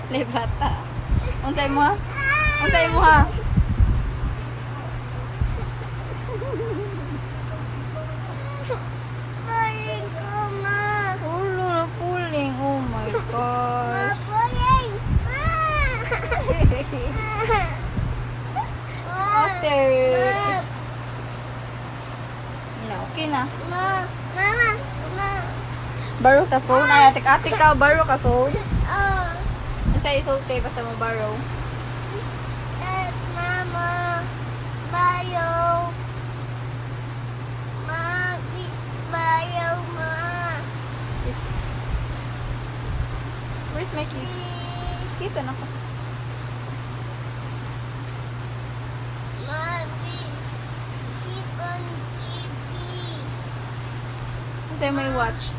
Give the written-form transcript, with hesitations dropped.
Libata. Unsay mo ha? Unsay mo ha? Puling ko, ma. Ulo na puling. Oh my gosh. Puling. After. Na, okay na. Mama. Baro ka phone. Ay, atik-atik ka. Baro ka phone. Oh. Unsay isulti basta mo baro. Mama. Bayo. Ma. Bayo, ma. Kiss. Where's my kiss? Kiss anak ko. Ma, please. Sheep on TV. Unsay may watch.